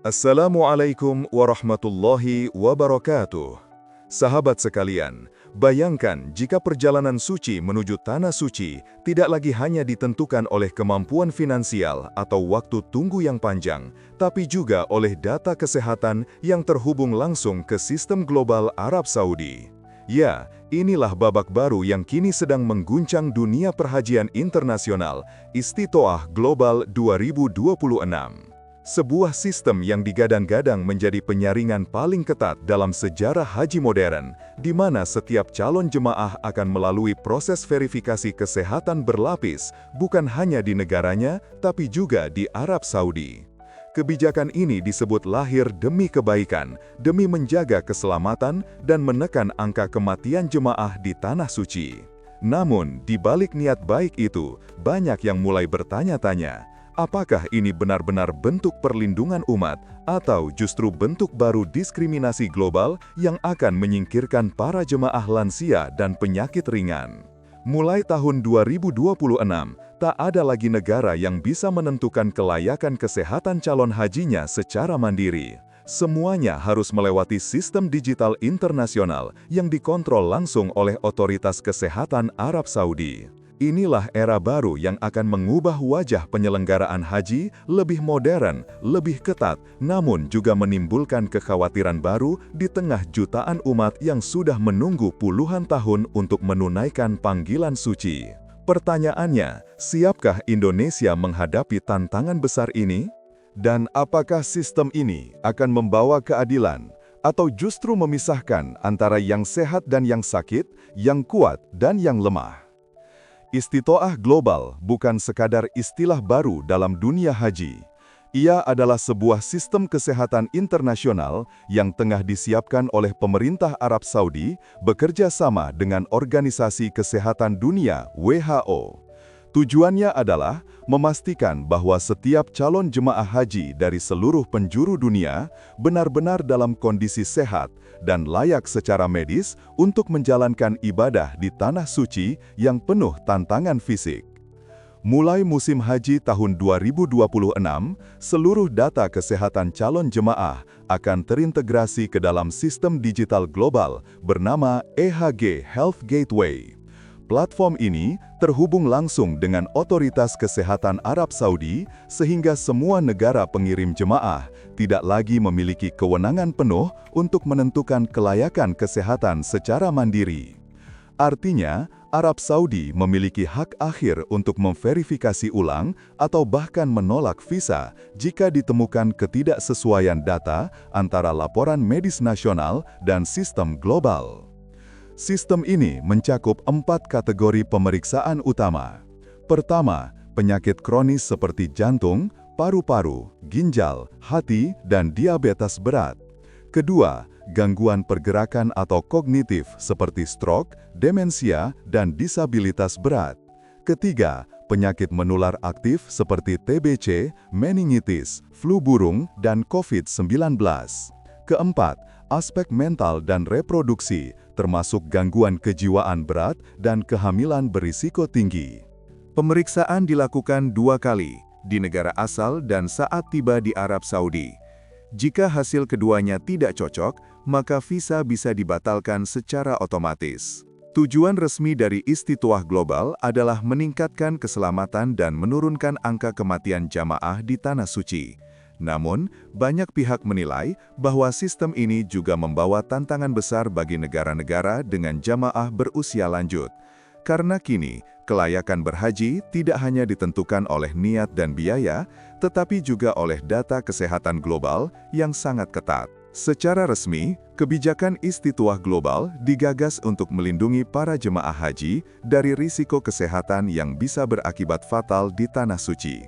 Assalamualaikum warahmatullahi wabarakatuh. Sahabat sekalian, bayangkan jika perjalanan suci menuju tanah suci tidak lagi hanya ditentukan oleh kemampuan finansial atau waktu tunggu yang panjang, tapi juga oleh data kesehatan yang terhubung langsung ke sistem global Arab Saudi. Ya, inilah babak baru yang kini sedang mengguncang dunia perhajian internasional, Istitoah Global 2026. Sebuah sistem yang digadang-gadang menjadi penyaringan paling ketat dalam sejarah haji modern, di mana setiap calon jemaah akan melalui proses verifikasi kesehatan berlapis, bukan hanya di negaranya, tapi juga di Arab Saudi. Kebijakan ini disebut lahir demi kebaikan, demi menjaga keselamatan dan menekan angka kematian jemaah di Tanah Suci. Namun, di balik niat baik itu, banyak yang mulai bertanya-tanya, apakah ini benar-benar bentuk perlindungan umat atau justru bentuk baru diskriminasi global yang akan menyingkirkan para jemaah lansia dan penyakit ringan? Mulai tahun 2026, tak ada lagi negara yang bisa menentukan kelayakan kesehatan calon hajinya secara mandiri. Semuanya harus melewati sistem digital internasional yang dikontrol langsung oleh otoritas kesehatan Arab Saudi. Inilah era baru yang akan mengubah wajah penyelenggaraan haji lebih modern, lebih ketat, namun juga menimbulkan kekhawatiran baru di tengah jutaan umat yang sudah menunggu puluhan tahun untuk menunaikan panggilan suci. Pertanyaannya, siapkah Indonesia menghadapi tantangan besar ini? Dan apakah sistem ini akan membawa keadilan, atau justru memisahkan antara yang sehat dan yang sakit, yang kuat dan yang lemah? Istitoah global bukan sekadar istilah baru dalam dunia haji. Ia adalah sebuah sistem kesehatan internasional yang tengah disiapkan oleh pemerintah Arab Saudi bekerja sama dengan Organisasi Kesehatan Dunia (WHO). Tujuannya adalah memastikan bahwa setiap calon jemaah haji dari seluruh penjuru dunia benar-benar dalam kondisi sehat dan layak secara medis untuk menjalankan ibadah di Tanah Suci yang penuh tantangan fisik. Mulai musim haji tahun 2026, seluruh data kesehatan calon jemaah akan terintegrasi ke dalam sistem digital global bernama EHG Health Gateway. Platform ini terhubung langsung dengan otoritas kesehatan Arab Saudi sehingga semua negara pengirim jemaah tidak lagi memiliki kewenangan penuh untuk menentukan kelayakan kesehatan secara mandiri. Artinya, Arab Saudi memiliki hak akhir untuk memverifikasi ulang atau bahkan menolak visa jika ditemukan ketidaksesuaian data antara laporan medis nasional dan sistem global. Sistem ini mencakup 4 kategori pemeriksaan utama. Pertama, penyakit kronis seperti jantung, paru-paru, ginjal, hati, dan diabetes berat. Kedua, gangguan pergerakan atau kognitif seperti stroke, demensia, dan disabilitas berat. Ketiga, penyakit menular aktif seperti TBC, meningitis, flu burung, dan COVID-19. Keempat, aspek mental dan reproduksi, termasuk gangguan kejiwaan berat dan kehamilan berisiko tinggi. Pemeriksaan dilakukan 2 kali, di negara asal dan saat tiba di Arab Saudi. Jika hasil keduanya tidak cocok, maka visa bisa dibatalkan secara otomatis. Tujuan resmi dari Istitoah Global adalah meningkatkan keselamatan dan menurunkan angka kematian jamaah di Tanah Suci. Namun, banyak pihak menilai bahwa sistem ini juga membawa tantangan besar bagi negara-negara dengan jamaah berusia lanjut. Karena kini, kelayakan berhaji tidak hanya ditentukan oleh niat dan biaya, tetapi juga oleh data kesehatan global yang sangat ketat. Secara resmi, kebijakan Istitoah Global digagas untuk melindungi para jemaah haji dari risiko kesehatan yang bisa berakibat fatal di Tanah Suci.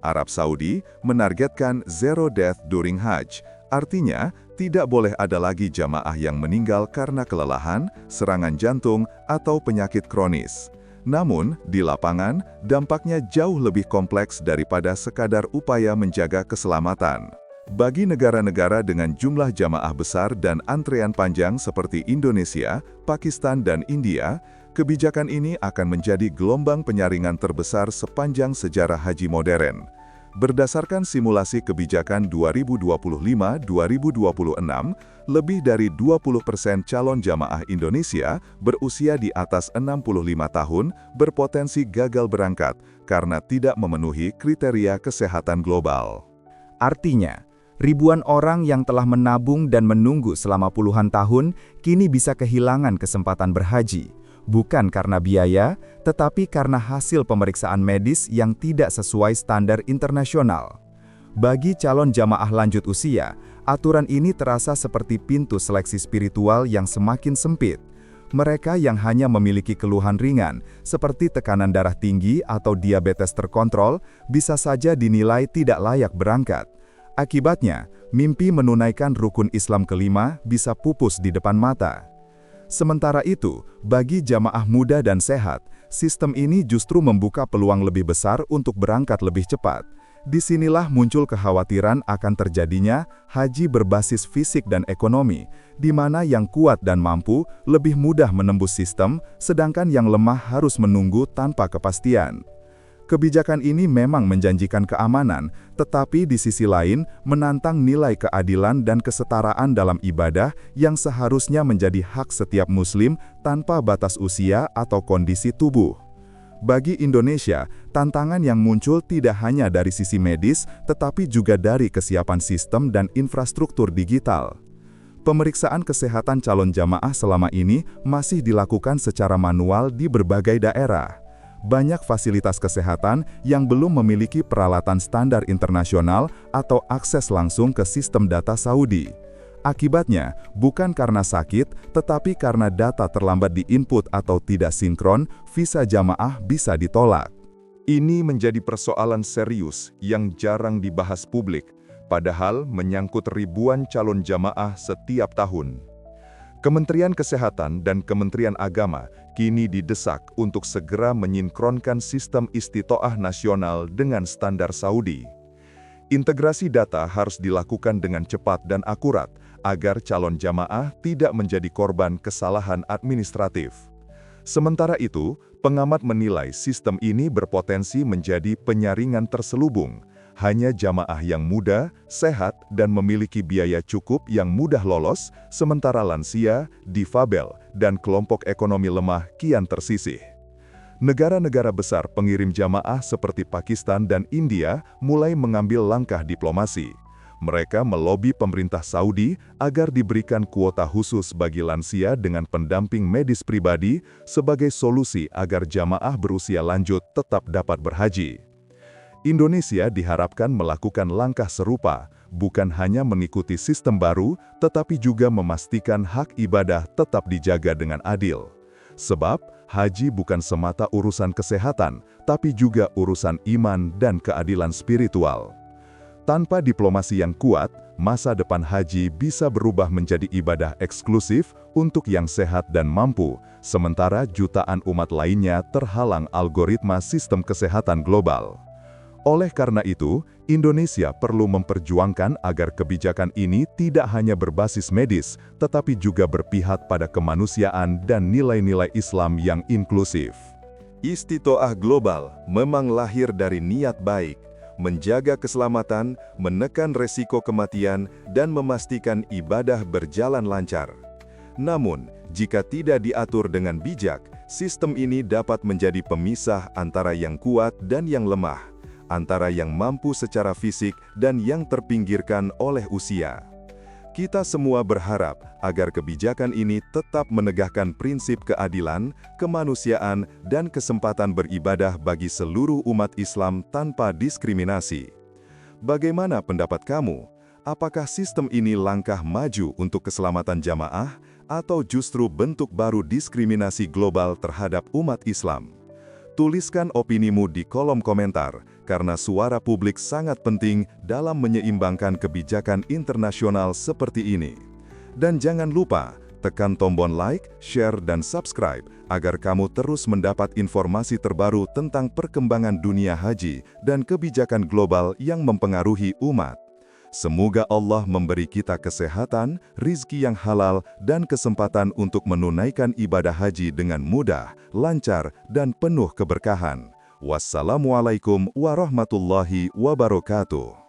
Arab Saudi menargetkan zero death during Hajj, artinya tidak boleh ada lagi jamaah yang meninggal karena kelelahan, serangan jantung, atau penyakit kronis. Namun, di lapangan, dampaknya jauh lebih kompleks daripada sekadar upaya menjaga keselamatan. Bagi negara-negara dengan jumlah jamaah besar dan antrean panjang seperti Indonesia, Pakistan, dan India, kebijakan ini akan menjadi gelombang penyaringan terbesar sepanjang sejarah haji modern. Berdasarkan simulasi kebijakan 2025-2026, lebih dari 20% calon jamaah Indonesia berusia di atas 65 tahun berpotensi gagal berangkat karena tidak memenuhi kriteria kesehatan global. Artinya, ribuan orang yang telah menabung dan menunggu selama puluhan tahun kini bisa kehilangan kesempatan berhaji, bukan karena biaya, tetapi karena hasil pemeriksaan medis yang tidak sesuai standar internasional. Bagi calon jamaah lanjut usia, aturan ini terasa seperti pintu seleksi spiritual yang semakin sempit. Mereka yang hanya memiliki keluhan ringan, seperti tekanan darah tinggi atau diabetes terkontrol, bisa saja dinilai tidak layak berangkat. Akibatnya, mimpi menunaikan rukun Islam kelima bisa pupus di depan mata. Sementara itu, bagi jamaah muda dan sehat, sistem ini justru membuka peluang lebih besar untuk berangkat lebih cepat. Disinilah muncul kekhawatiran akan terjadinya haji berbasis fisik dan ekonomi, di mana yang kuat dan mampu lebih mudah menembus sistem, sedangkan yang lemah harus menunggu tanpa kepastian. Kebijakan ini memang menjanjikan keamanan, tetapi di sisi lain menantang nilai keadilan dan kesetaraan dalam ibadah yang seharusnya menjadi hak setiap muslim tanpa batas usia atau kondisi tubuh. Bagi Indonesia, tantangan yang muncul tidak hanya dari sisi medis, tetapi juga dari kesiapan sistem dan infrastruktur digital. Pemeriksaan kesehatan calon jamaah selama ini masih dilakukan secara manual di berbagai daerah. Banyak fasilitas kesehatan yang belum memiliki peralatan standar internasional atau akses langsung ke sistem data Saudi. Akibatnya, bukan karena sakit, tetapi karena data terlambat diinput atau tidak sinkron, visa jamaah bisa ditolak. Ini menjadi persoalan serius yang jarang dibahas publik, padahal menyangkut ribuan calon jamaah setiap tahun. Kementerian Kesehatan dan Kementerian Agama kini didesak untuk segera menyinkronkan sistem istitoah nasional dengan standar Saudi. Integrasi data harus dilakukan dengan cepat dan akurat, agar calon jamaah tidak menjadi korban kesalahan administratif. Sementara itu, pengamat menilai sistem ini berpotensi menjadi penyaringan terselubung. Hanya jamaah yang muda, sehat, dan memiliki biaya cukup yang mudah lolos, sementara lansia, difabel, dan kelompok ekonomi lemah kian tersisih. Negara-negara besar pengirim jamaah seperti Pakistan dan India mulai mengambil langkah diplomasi. Mereka melobi pemerintah Saudi agar diberikan kuota khusus bagi lansia dengan pendamping medis pribadi sebagai solusi agar jamaah berusia lanjut tetap dapat berhaji. Indonesia diharapkan melakukan langkah serupa, bukan hanya mengikuti sistem baru, tetapi juga memastikan hak ibadah tetap dijaga dengan adil. Sebab, haji bukan semata urusan kesehatan, tapi juga urusan iman dan keadilan spiritual. Tanpa diplomasi yang kuat, masa depan haji bisa berubah menjadi ibadah eksklusif untuk yang sehat dan mampu, sementara jutaan umat lainnya terhalang algoritma sistem kesehatan global. Oleh karena itu, Indonesia perlu memperjuangkan agar kebijakan ini tidak hanya berbasis medis, tetapi juga berpihak pada kemanusiaan dan nilai-nilai Islam yang inklusif. Istitoah global memang lahir dari niat baik, menjaga keselamatan, menekan resiko kematian, dan memastikan ibadah berjalan lancar. Namun, jika tidak diatur dengan bijak, sistem ini dapat menjadi pemisah antara yang kuat dan yang lemah, antara yang mampu secara fisik dan yang terpinggirkan oleh usia. Kita semua berharap agar kebijakan ini tetap menegakkan prinsip keadilan, kemanusiaan, dan kesempatan beribadah bagi seluruh umat Islam tanpa diskriminasi. Bagaimana pendapat kamu? Apakah sistem ini langkah maju untuk keselamatan jamaah, atau justru bentuk baru diskriminasi global terhadap umat Islam? Tuliskan opinimu di kolom komentar, karena suara publik sangat penting dalam menyeimbangkan kebijakan internasional seperti ini. Dan jangan lupa, tekan tombol like, share, dan subscribe, agar kamu terus mendapat informasi terbaru tentang perkembangan dunia haji dan kebijakan global yang mempengaruhi umat. Semoga Allah memberi kita kesehatan, rizki yang halal, dan kesempatan untuk menunaikan ibadah haji dengan mudah, lancar, dan penuh keberkahan. Wassalamualaikum warahmatullahi wabarakatuh.